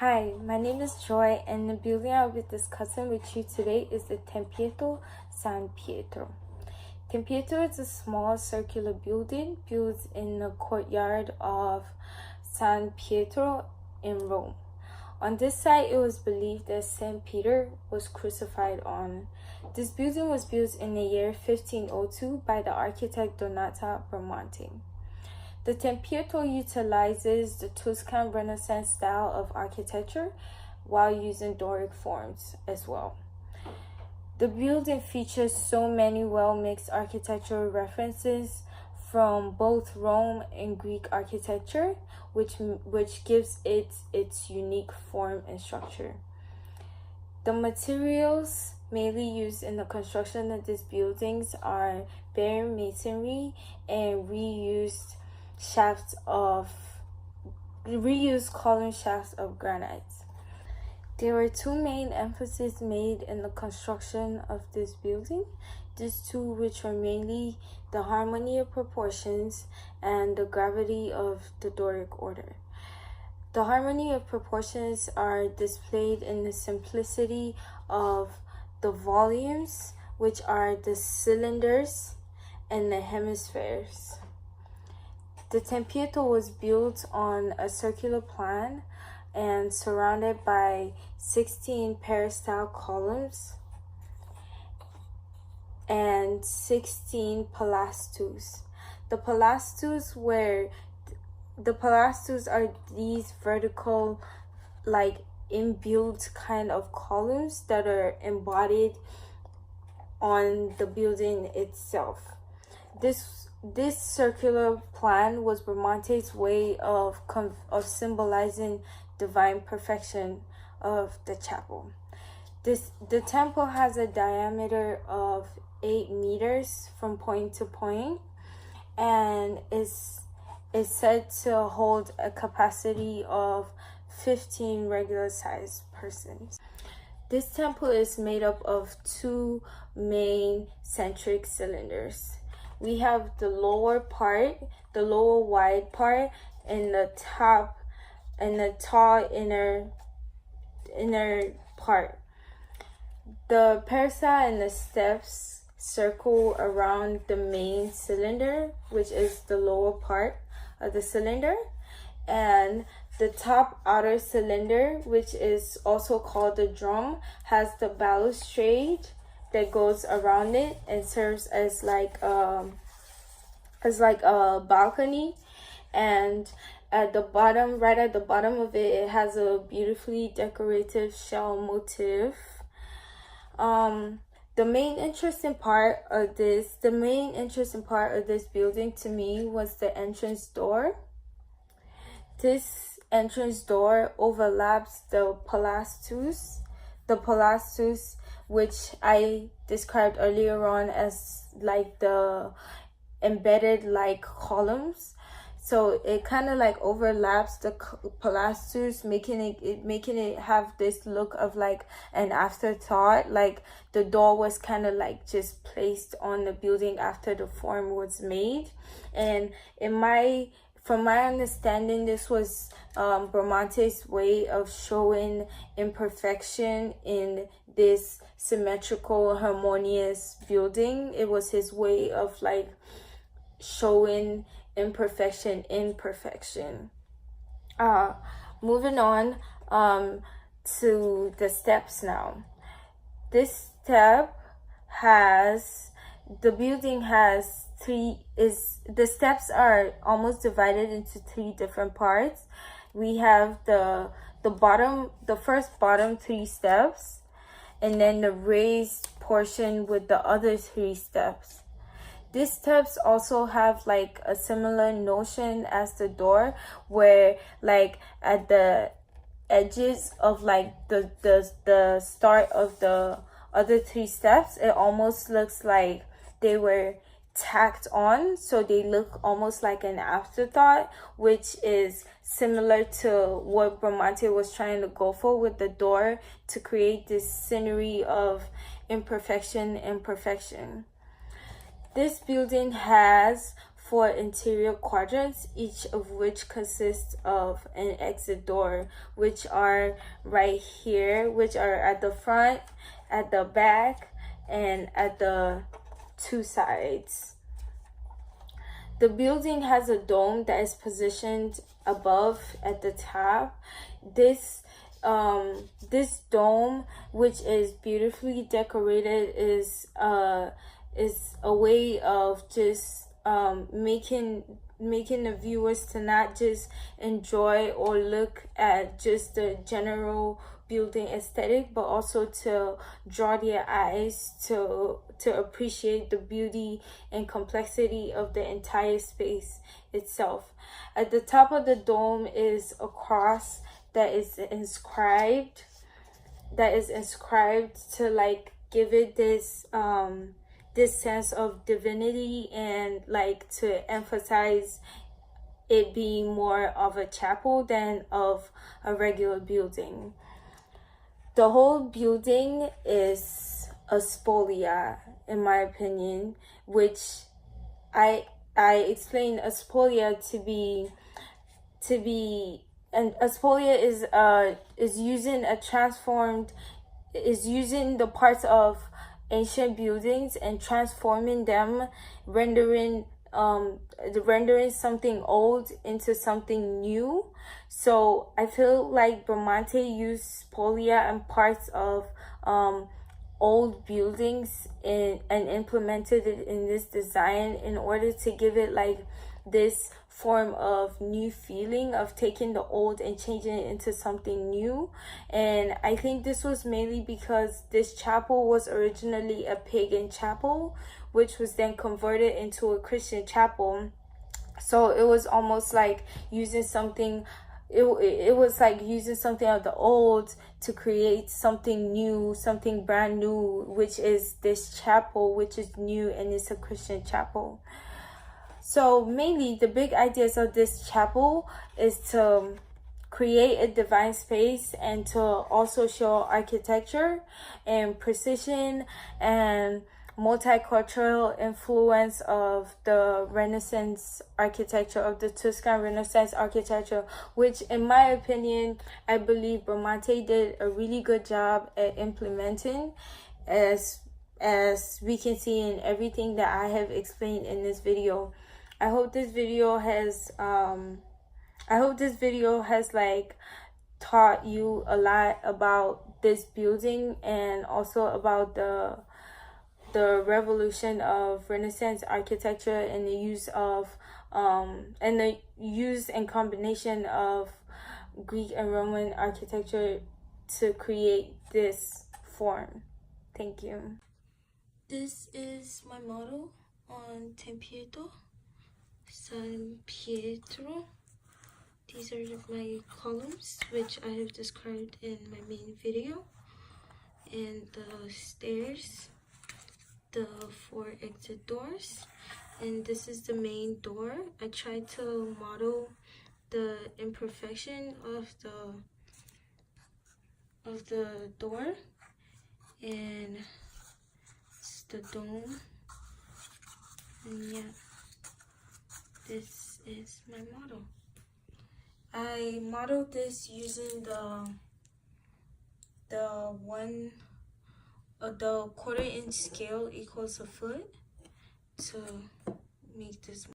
Hi, my name is Joy, and the building I'll be discussing with you today is the Tempietto San Pietro. Tempietto is a small circular building built in the courtyard of San Pietro in Rome. On this site, it was believed that Saint Peter was crucified on. This building was built in the year 1502 by the architect Donata Bramante. The Tempietto utilizes the Tuscan Renaissance style of architecture while using Doric forms as well. The building features so many well-mixed architectural references from both Rome and Greek architecture, which gives it its unique form and structure. The materials mainly used in the construction of these buildings are bare masonry and reused column shafts of granite. There were two main emphases made in the construction of this building. These two, which are mainly the harmony of proportions and the gravity of the Doric order. The harmony of proportions are displayed in the simplicity of the volumes, which are the cylinders and the hemispheres. The Tempietto was built on a circular plan and surrounded by 16 peristyle columns and 16 pilastres. The pilastres are these vertical, inbuilt kind of columns that are embodied on the building itself. This circular plan was Bramante's way of symbolizing divine perfection of the chapel. The temple has a diameter of 8 meters from point to point and is said to hold a capacity of 15 regular sized persons. This temple is made up of two main centric cylinders. We have the lower wide part, and the top and the tall inner part. The peristyle and the steps circle around the main cylinder, which is the lower part of the cylinder, and the top outer cylinder, which is also called the drum, has the balustrade that goes around it and serves as like a balcony. And at the bottom, right at the bottom of it, it has a beautifully decorative shell motif. The main interesting part of this building to me was the entrance door. This entrance door overlaps the pilastres, which I described earlier on as like the embedded columns. So it kind of overlaps the pilastres, making it have this look of an afterthought, like the door was kind of just placed on the building after the form was made. And from my understanding, this was Bramante's way of showing imperfection in this symmetrical, harmonious building. It was his way of showing imperfection in perfection. Moving on to the steps now. The steps are almost divided into 3 different parts. We have the first bottom 3 steps, and then the raised portion with the other 3 steps. These steps also have a similar notion as the door, where at the edges of the start of the other 3 steps, it almost looks like they were tacked on, so they look almost like an afterthought, which is similar to what Bramante was trying to go for with the door, to create this scenery of imperfection and perfection. This building has 4 interior quadrants, each of which consists of an exit door, which are right here, which are at the front, at the back, and at the 2 sides. The building has a dome that is positioned above at the top. This dome, which is beautifully decorated, is a way of just making the viewers to not just enjoy or look at just the general building aesthetic, but also to draw their eyes to appreciate the beauty and complexity of the entire space itself. At the top of the dome is a cross that is inscribed to like give it this sense of divinity, and like to emphasize it being more of a chapel than of a regular building. The whole building is a spolia, in my opinion, which I explain a spolia to be, and a spolia is using the parts of ancient buildings and transforming them, rendering something old into something new. So I feel like Bramante used spolia and parts of old buildings and implemented it in this design in order to give it like this form of new feeling of taking the old and changing it into something new. And I think this was mainly because this chapel was originally a pagan chapel, which was then converted into a Christian chapel. So it was almost like using something, it was like using something of the old to create something new, something brand new, which is this chapel, which is new, and it's a Christian chapel. So mainly the big ideas of this chapel is to create a divine space and to also show architecture and precision and multicultural influence of the Renaissance architecture, of the Tuscan Renaissance architecture, which in my opinion, I believe Bramante did a really good job at implementing, as we can see in everything that I have explained in this video. I hope this video has like taught you a lot about this building, and also about the revolution of Renaissance architecture and the use of and combination of Greek and Roman architecture to create this form. Thank you. This is my model on Tempiett, San Pietro. These are my columns, which I have described in my main video, and the stairs, the 4 exit doors, and this is the main door. I tried to model the imperfection of the door, and it's the dome, and yeah, this is my model. I modeled this using the 1/4 inch scale equals a foot to make this